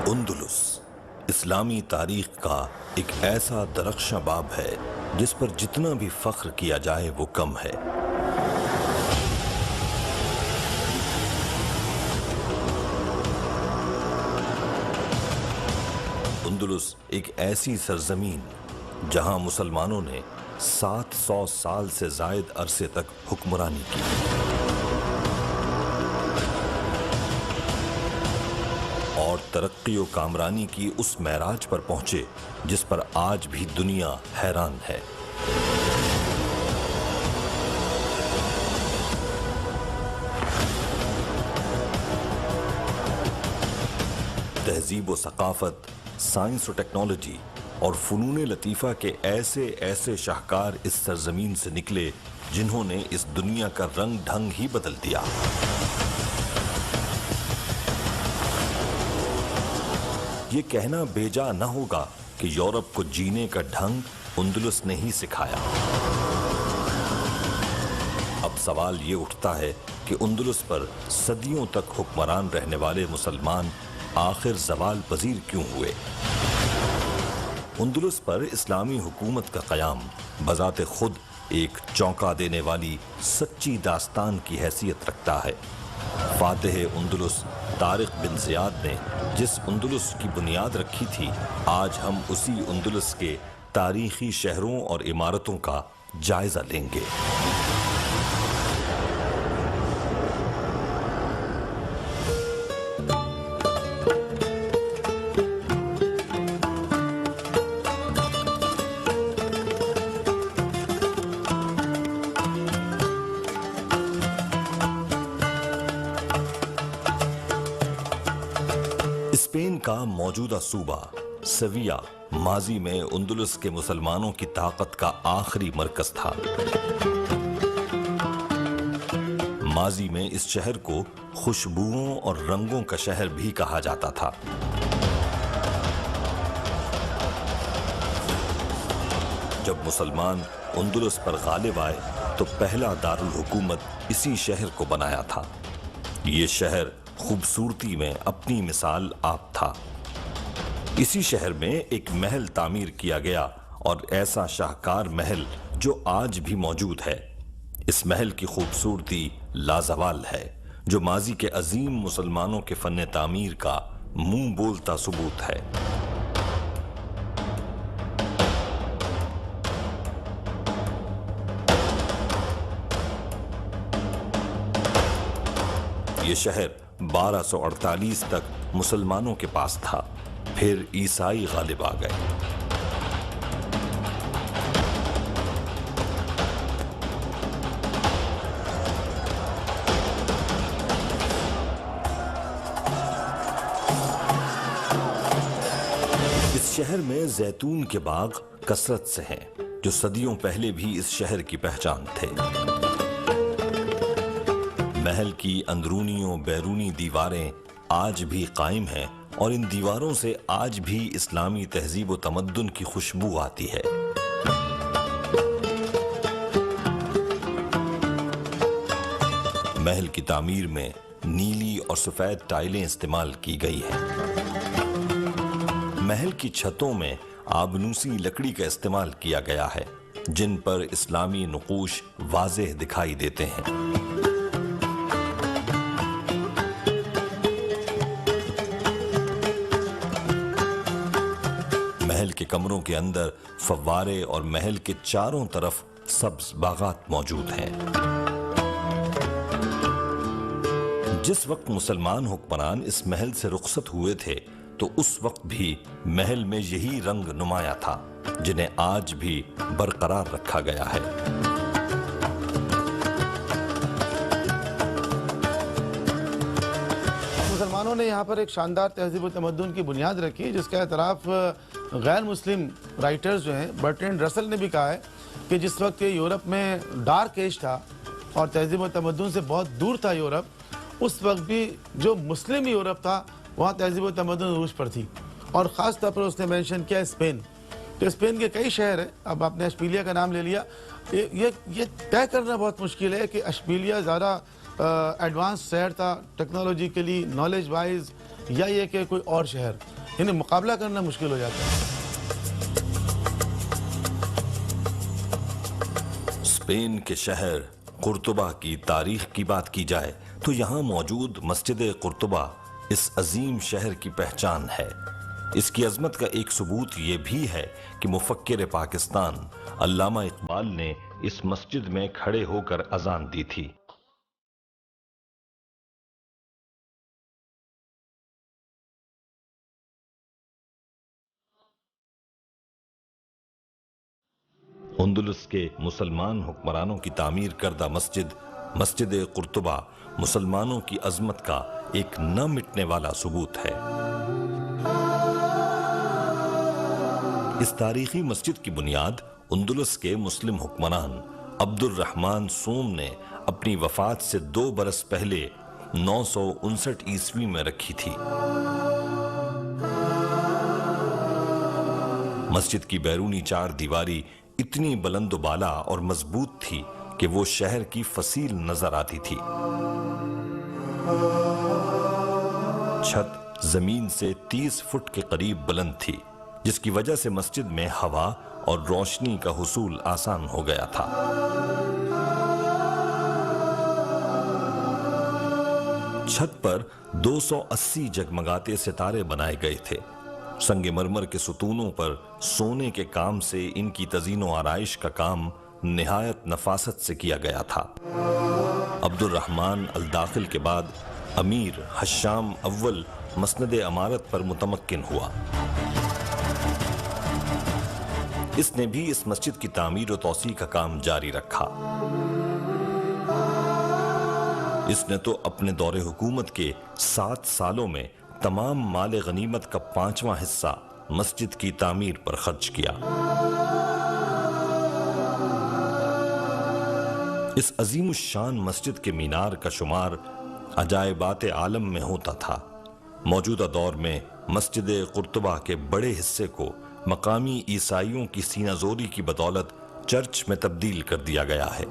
اندلس اسلامی تاریخ کا ایک ایسا درخشاں باب ہے جس پر جتنا بھی فخر کیا جائے وہ کم ہے۔ اندلس ایک ایسی سرزمین جہاں مسلمانوں نے 700 سال سے زائد عرصے تک حکمرانی کی۔ اور ترقی و کامرانی کی اس معراج پر پہنچے جس پر آج بھی دنیا حیران ہے۔ تہذیب و ثقافت، سائنس و ٹیکنالوجی اور فنون لطیفہ کے ایسے ایسے شاہکار اس سرزمین سے نکلے جنہوں نے اس دنیا کا رنگ ڈھنگ ہی بدل دیا۔ یہ کہنا بیجا نہ ہوگا کہ یورپ کو جینے کا ڈھنگ اندلس نے ہی سکھایا۔ اب سوال یہ اٹھتا ہے کہ اندلس پر صدیوں تک حکمران رہنے والے مسلمان آخر زوال پذیر کیوں ہوئے؟ اندلس پر اسلامی حکومت کا قیام بذات خود ایک چونکا دینے والی سچی داستان کی حیثیت رکھتا ہے۔ فاتح اندلس طارق بن زیاد نے جس اندلس کی بنیاد رکھی تھی، آج ہم اسی اندلس کے تاریخی شہروں اور عمارتوں کا جائزہ لیں گے۔ اسپین کا موجودہ صوبہ سیویا ماضی میں اندلس کے مسلمانوں کی طاقت کا آخری مرکز تھا۔ ماضی میں اس شہر کو خوشبوؤں اور رنگوں کا شہر بھی کہا جاتا تھا۔ جب مسلمان اندلس پر غالب آئے تو پہلا دارالحکومت اسی شہر کو بنایا تھا۔ یہ شہر خوبصورتی میں اپنی مثال آپ تھا۔ اسی شہر میں ایک محل تعمیر کیا گیا اور ایسا شاہکار محل جو آج بھی موجود ہے۔ اس محل کی خوبصورتی لازوال ہے جو ماضی کے عظیم مسلمانوں کے فن تعمیر کا منہ بولتا ثبوت ہے۔ یہ شہر 1248 تک مسلمانوں کے پاس تھا، پھر عیسائی غالب آ گئے۔ اس شہر میں زیتون کے باغ کثرت سے ہیں جو صدیوں پہلے بھی اس شہر کی پہچان تھے۔ محل کی اندرونی و بیرونی دیواریں آج بھی قائم ہیں اور ان دیواروں سے آج بھی اسلامی تہذیب و تمدن کی خوشبو آتی ہے۔ محل کی تعمیر میں نیلی اور سفید ٹائلیں استعمال کی گئی ہیں۔ محل کی چھتوں میں آبنوسی لکڑی کا استعمال کیا گیا ہے جن پر اسلامی نقوش واضح دکھائی دیتے ہیں۔ محل کے کمروں کے اندر فوارے اور محل کے چاروں طرف سبز باغات موجود ہیں۔ جس وقت مسلمان حکمران اس محل سے رخصت ہوئے تھے تو اس وقت بھی محل میں یہی رنگ نمایاں تھا جنہیں آج بھی برقرار رکھا گیا ہے۔ مسلمانوں نے یہاں پر ایک شاندار تہذیب و تمدن کی بنیاد رکھی جس کا اعتراف غیر مسلم رائٹرز جو ہیں، برٹرینڈ رسل نے بھی کہا ہے کہ جس وقت یہ یورپ میں ڈارک ایج تھا اور تہذیب و تمدن سے بہت دور تھا یورپ، اس وقت بھی جو مسلم یورپ تھا وہاں تہذیب و تمدن عروج پر تھی۔ اور خاص طور پر اس نے مینشن کیا اسپین۔ تو اسپین کے کئی شہر ہیں، اب آپ نے اشبیلیا کا نام لے لیا، یہ طے کرنا بہت مشکل ہے کہ اشبیلیا زیادہ ایڈوانس شہر تھا ٹیکنالوجیکلی نالج وائز، یا یہ کہ کوئی اور شہر؟ یعنی مقابلہ کرنا مشکل ہو جاتا ہے۔ اسپین کے شہر قرطبہ کی تاریخ کی بات کی جائے تو یہاں موجود مسجد قرطبہ اس عظیم شہر کی پہچان ہے۔ اس کی عظمت کا ایک ثبوت یہ بھی ہے کہ مفکر پاکستان علامہ اقبال نے اس مسجد میں کھڑے ہو کر اذان دی تھی۔ اندلس کے مسلمان حکمرانوں کی تعمیر کردہ مسجد قرطبہ مسلمانوں کی عظمت کا ایک نہ مٹنے والا ثبوت ہے۔ اس تاریخی مسجد کی بنیاد اندلس کے مسلم حکمران عبد الرحمن سوم نے اپنی وفات سے 2 برس پہلے 959 عیسوی میں رکھی تھی۔ مسجد کی بیرونی 4 دیواری اتنی بلند و بالا اور مضبوط تھی کہ وہ شہر کی فصیل نظر آتی تھی۔ چھت زمین سے 30 فٹ کے قریب بلند تھی، جس کی وجہ سے مسجد میں ہوا اور روشنی کا حصول آسان ہو گیا تھا۔ چھت پر 280 جگمگاتے ستارے بنائے گئے تھے۔ سنگ مرمر کے ستونوں پر سونے کے کام سے ان کی تزئین و آرائش کا کام نہایت نفاست سے کیا گیا تھا۔ عبد الرحمن الداخل کے بعد امیر حشام اول مسند امارت پر متمکن ہوا۔ اس نے بھی اس مسجد کی تعمیر و توسیع کا کام جاری رکھا۔ اس نے تو اپنے دور حکومت کے 7 سالوں میں تمام مال غنیمت کا 5واں حصہ مسجد کی تعمیر پر خرچ کیا۔ اس عظیم الشان مسجد کے مینار کا شمار عجائبات عالم میں ہوتا تھا۔ موجودہ دور میں مسجد قرطبہ کے بڑے حصے کو مقامی عیسائیوں کی سینہ زوری کی بدولت چرچ میں تبدیل کر دیا گیا ہے۔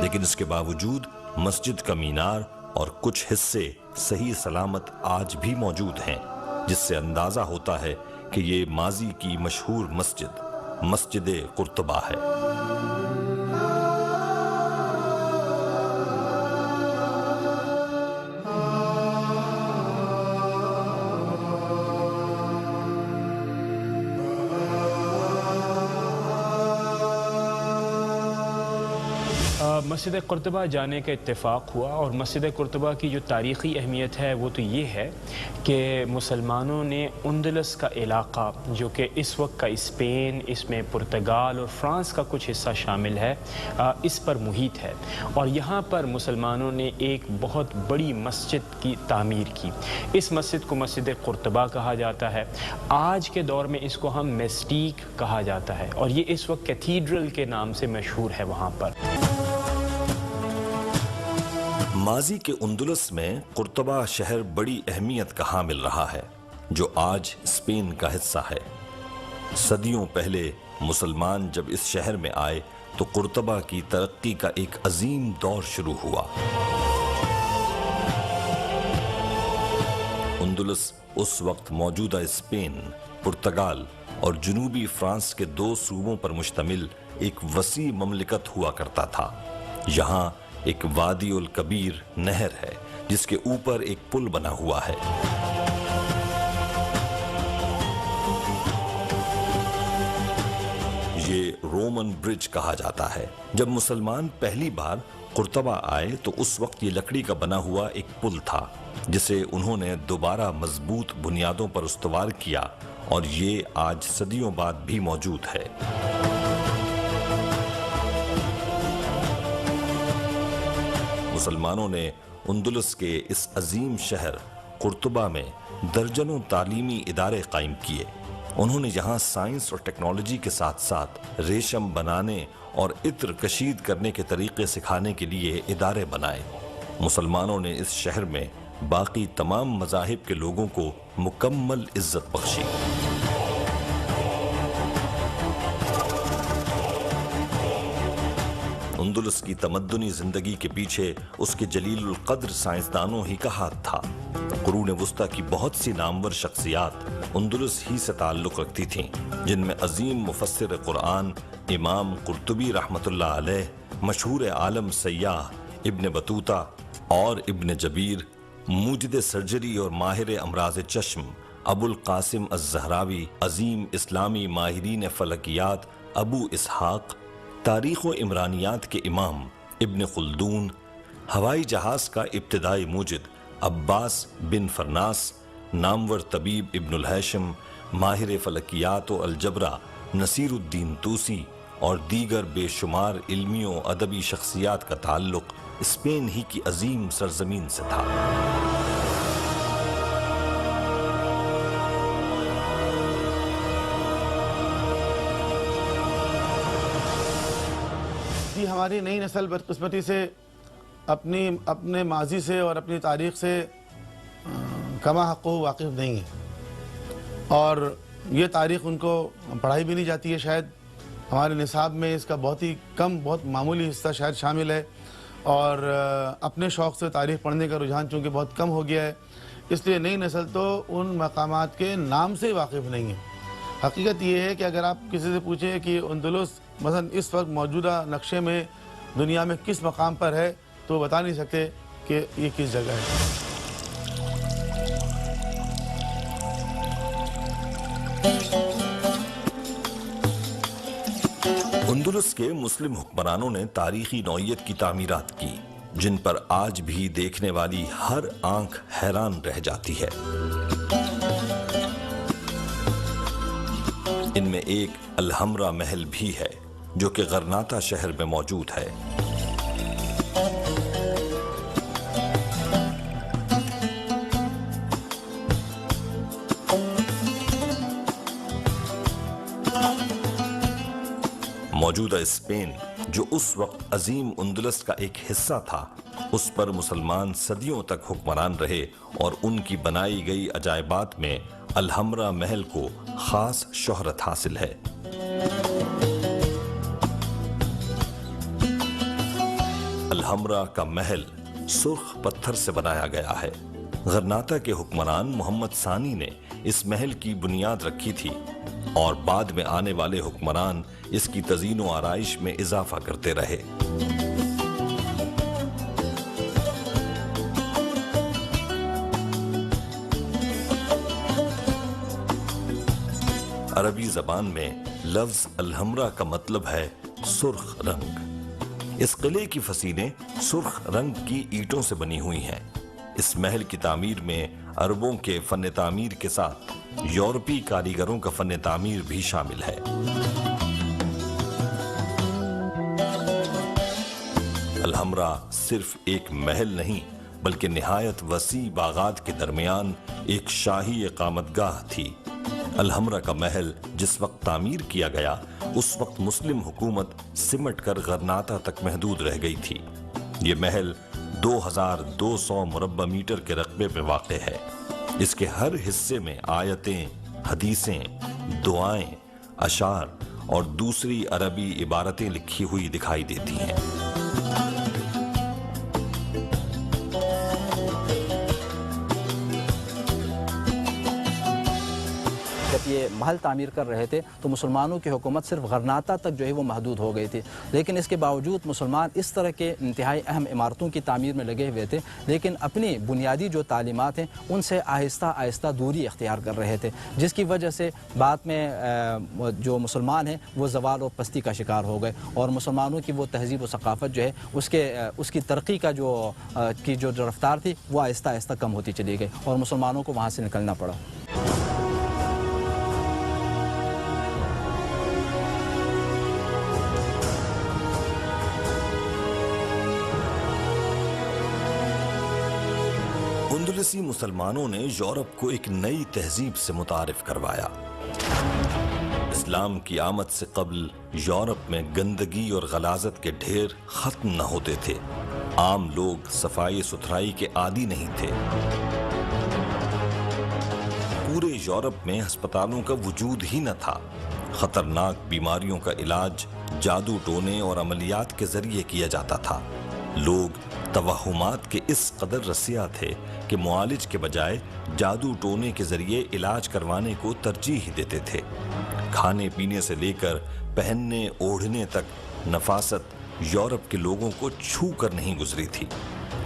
لیکن اس کے باوجود مسجد کا مینار اور کچھ حصے صحیح سلامت آج بھی موجود ہیں، جس سے اندازہ ہوتا ہے کہ یہ ماضی کی مشہور مسجد قرطبہ ہے۔ مسجد قرطبہ جانے کا اتفاق ہوا، اور مسجد قرطبہ کی جو تاریخی اہمیت ہے وہ تو یہ ہے کہ مسلمانوں نے اندلس کا علاقہ، جو کہ اس وقت کا اسپین، اس میں پرتگال اور فرانس کا کچھ حصہ شامل ہے، اس پر محیط ہے، اور یہاں پر مسلمانوں نے ایک بہت بڑی مسجد کی تعمیر کی۔ اس مسجد کو مسجد قرطبہ کہا جاتا ہے۔ آج کے دور میں اس کو ہم میسٹیک کہا جاتا ہے، اور یہ اس وقت کیتھیڈرل کے نام سے مشہور ہے وہاں پر۔ ماضی کے اندلس میں قرطبہ شہر بڑی اہمیت کا حامل رہا ہے، جو آج اسپین کا حصہ ہے۔ صدیوں پہلے مسلمان جب اس شہر میں آئے تو قرطبہ کی ترقی کا ایک عظیم دور شروع ہوا۔ اندلس اس وقت موجودہ اسپین، پرتگال اور جنوبی فرانس کے 2 صوبوں پر مشتمل ایک وسیع مملکت ہوا کرتا تھا۔ یہاں ایک وادی الکبیر نہر ہے، جس کے اوپر ایک پل بنا ہوا ہے۔ یہ رومن برج کہا جاتا ہے۔ جب مسلمان پہلی بار قرطبہ آئے تو اس وقت یہ لکڑی کا بنا ہوا ایک پل تھا، جسے انہوں نے دوبارہ مضبوط بنیادوں پر استوار کیا، اور یہ آج صدیوں بعد بھی موجود ہے۔ مسلمانوں نے اندلس کے اس عظیم شہر قرطبہ میں درجنوں تعلیمی ادارے قائم کیے۔ انہوں نے یہاں سائنس اور ٹیکنالوجی کے ساتھ ساتھ ریشم بنانے اور عطر کشید کرنے کے طریقے سکھانے کے لیے ادارے بنائے۔ مسلمانوں نے اس شہر میں باقی تمام مذاہب کے لوگوں کو مکمل عزت بخشی۔ اندلس کی تمدنی زندگی کے پیچھے اس کے جلیل القدر سائنسدانوں ہی کا ہاتھ تھا۔ قرون وسطی کی بہت سی نامور شخصیات اندلس ہی سے تعلق رکھتی تھیں، جن میں عظیم مفسر قرآن امام قرطبی رحمۃ اللہ علیہ، مشہور عالم سیاح ابن بطوطہ اور ابن جبیر، موجد سرجری اور ماہر امراض چشم ابو القاسم الزہراوی، عظیم اسلامی ماہرین فلکیات ابو اسحاق، تاریخ و عمرانیات کے امام ابن خلدون، ہوائی جہاز کا ابتدائی موجد عباس بن فرناس، نامور طبیب ابن الہیشم، ماہر فلکیات و الجبرا نصیر الدین طوسی اور دیگر بے شمار علمی و ادبی شخصیات کا تعلق اسپین ہی کی عظیم سرزمین سے تھا۔ ہماری نئی نسل بدقسمتی سے اپنے ماضی سے اور اپنی تاریخ سے کما حق واقف نہیں ہے، اور یہ تاریخ ان کو پڑھائی بھی نہیں جاتی ہے۔ شاید ہمارے نصاب میں اس کا بہت معمولی حصہ شاید شامل ہے، اور اپنے شوق سے تاریخ پڑھنے کا رجحان چونکہ بہت کم ہو گیا ہے، اس لیے نئی نسل تو ان مقامات کے نام سے واقف نہیں ہے۔ حقیقت یہ ہے کہ اگر آپ کسی سے پوچھیں کہ اندلس مثلا اس وقت موجودہ نقشے میں دنیا میں کس مقام پر ہے، تو وہ بتا نہیں سکتے کہ یہ کس جگہ ہے۔ اندلس کے مسلم حکمرانوں نے تاریخی نوعیت کی تعمیرات کی، جن پر آج بھی دیکھنے والی ہر آنکھ حیران رہ جاتی ہے۔ ان میں ایک الحمرا محل بھی ہے، جو کہ غرناطہ شہر میں موجود ہے۔ موجودہ اسپین، جو اس وقت عظیم اندلس کا ایک حصہ تھا، اس پر مسلمان صدیوں تک حکمران رہے، اور ان کی بنائی گئی عجائبات میں الحمرا محل کو خاص شہرت حاصل ہے۔ الحمرا کا محل سرخ پتھر سے بنایا گیا ہے۔ غرناطہ کے حکمران محمد ثانی نے اس محل کی بنیاد رکھی تھی، اور بعد میں آنے والے حکمران اس کی تزئین و آرائش میں اضافہ کرتے رہے۔ عربی زبان میں لفظ الحمرا کا مطلب ہے سرخ رنگ۔ اس قلعے کی فسیلیں سرخ رنگ کی اینٹوں سے بنی ہوئی ہیں۔ اس محل کی تعمیر میں عربوں کے فن تعمیر کے ساتھ یورپی کاریگروں کا فن تعمیر بھی شامل ہے۔ الحمرا صرف ایک محل نہیں، بلکہ نہایت وسیع باغات کے درمیان ایک شاہی اقامت گاہ تھی۔ الحمرا کا محل جس وقت تعمیر کیا گیا، اس وقت مسلم حکومت سمٹ کر غرناطہ تک محدود رہ گئی تھی۔ یہ محل 2200 مربع میٹر کے رقبے میں واقع ہے۔ اس کے ہر حصے میں آیتیں، حدیثیں، دعائیں، اشعار اور دوسری عربی عبارتیں لکھی ہوئی دکھائی دیتی ہیں۔ جب یہ محل تعمیر کر رہے تھے تو مسلمانوں کی حکومت صرف غرناطہ تک جو ہے وہ محدود ہو گئی تھی، لیکن اس کے باوجود مسلمان اس طرح کے انتہائی اہم عمارتوں کی تعمیر میں لگے ہوئے تھے، لیکن اپنی بنیادی جو تعلیمات ہیں ان سے آہستہ آہستہ دوری اختیار کر رہے تھے، جس کی وجہ سے بعد میں جو مسلمان ہیں وہ زوال و پستی کا شکار ہو گئے، اور مسلمانوں کی وہ تہذیب و ثقافت جو ہے اس کی ترقی کا جو رفتار تھی وہ آہستہ آہستہ کم ہوتی چلی گئی، اور مسلمانوں کو وہاں سے نکلنا پڑا۔ اندلسی مسلمانوں نے یورپ کو ایک نئی تہذیب سے متعارف کروایا۔ اسلام کی آمد سے قبل یورپ میں گندگی اور غلاظت کے ڈھیر ختم نہ ہوتے تھے۔ عام لوگ صفائی ستھرائی کے عادی نہیں تھے۔ پورے یورپ میں ہسپتالوں کا وجود ہی نہ تھا۔ خطرناک بیماریوں کا علاج جادو ٹونے اور عملیات کے ذریعے کیا جاتا تھا۔ لوگ توہمات کے اس قدر رسیا تھے کہ معالج کے بجائے جادو ٹونے کے ذریعے علاج کروانے کو ترجیح دیتے تھے۔ کھانے پینے سے لے کر پہننے اوڑھنے تک نفاست یورپ کے لوگوں کو چھو کر نہیں گزری تھی۔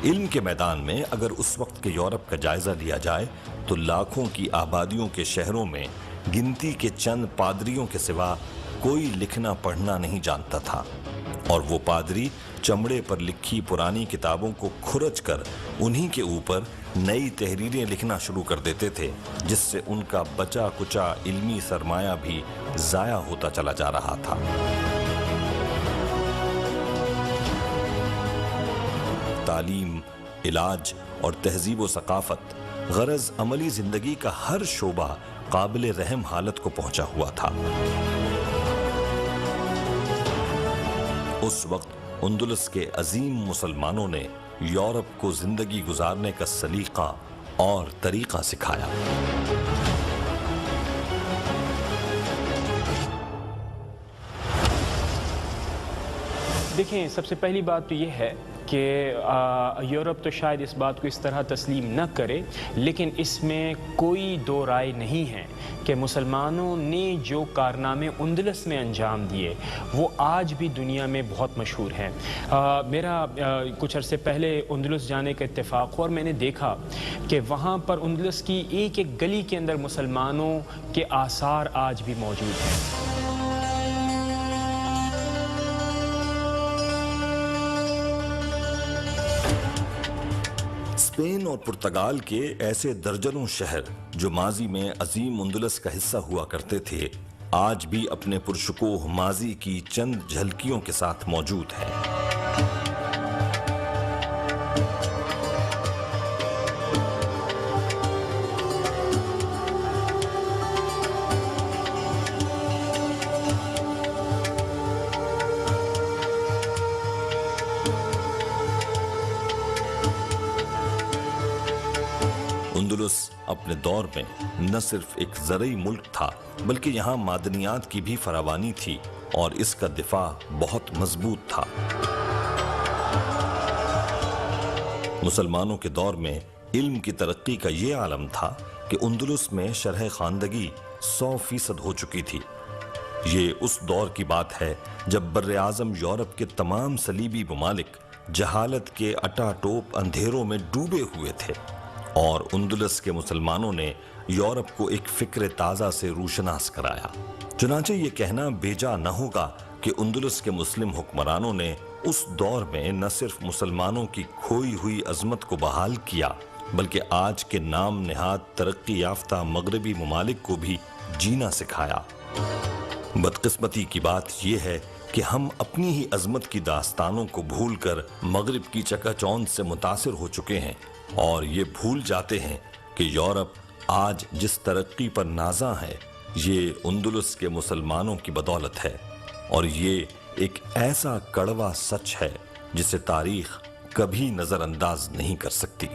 علم کے میدان میں اگر اس وقت کے یورپ کا جائزہ لیا جائے تو لاکھوں کی آبادیوں کے شہروں میں گنتی کے چند پادریوں کے سوا کوئی لکھنا پڑھنا نہیں جانتا تھا، اور وہ پادری چمڑے پر لکھی پرانی کتابوں کو کھرچ کر انہی کے اوپر نئی تحریریں لکھنا شروع کر دیتے تھے، جس سے ان کا بچا کچا علمی سرمایہ بھی ضائع ہوتا چلا جا رہا تھا۔ تعلیم، علاج اور تہذیب و ثقافت، غرض عملی زندگی کا ہر شعبہ قابل رحم حالت کو پہنچا ہوا تھا۔ اس وقت اندلس کے عظیم مسلمانوں نے یورپ کو زندگی گزارنے کا سلیقہ اور طریقہ سکھایا۔ دیکھیں، سب سے پہلی بات تو یہ ہے کہ یورپ تو شاید اس بات کو اس طرح تسلیم نہ کرے، لیکن اس میں کوئی دو رائے نہیں ہے کہ مسلمانوں نے جو کارنامے اندلس میں انجام دیے وہ آج بھی دنیا میں بہت مشہور ہیں۔ میرا کچھ عرصے پہلے اندلس جانے کا اتفاق ہوا اور میں نے دیکھا کہ وہاں پر اندلس کی ایک ایک گلی کے اندر مسلمانوں کے آثار آج بھی موجود ہیں۔ اسپین اور پرتگال کے ایسے درجنوں شہر جو ماضی میں عظیم اندلس کا حصہ ہوا کرتے تھے، آج بھی اپنے پرشکوہ ماضی کی چند جھلکیوں کے ساتھ موجود ہیں۔ اندلس اپنے دور میں نہ صرف ایک زرعی ملک تھا بلکہ یہاں معدنیات کی بھی فراوانی تھی اور اس کا دفاع بہت مضبوط تھا۔ مسلمانوں کے دور میں علم کی ترقی کا یہ عالم تھا کہ اندلس میں شرح خواندگی 100% ہو چکی تھی۔ یہ اس دور کی بات ہے جب بر اعظم یورپ کے تمام صلیبی ممالک جہالت کے اٹا ٹوپ اندھیروں میں ڈوبے ہوئے تھے، اور اندلس کے مسلمانوں نے یورپ کو ایک فکر تازہ سے روشناس کرایا۔ چنانچہ یہ کہنا بیجا نہ ہوگا کہ اندلس کے مسلم حکمرانوں نے اس دور میں نہ صرف مسلمانوں کی کھوئی ہوئی عظمت کو بحال کیا بلکہ آج کے نام نہاد ترقی یافتہ مغربی ممالک کو بھی جینا سکھایا۔ بدقسمتی کی بات یہ ہے کہ ہم اپنی ہی عظمت کی داستانوں کو بھول کر مغرب کی چکا چوند سے متاثر ہو چکے ہیں، اور یہ بھول جاتے ہیں کہ یورپ آج جس ترقی پر نازاں ہے یہ اندلس کے مسلمانوں کی بدولت ہے، اور یہ ایک ایسا کڑوا سچ ہے جسے تاریخ کبھی نظر انداز نہیں کر سکتی۔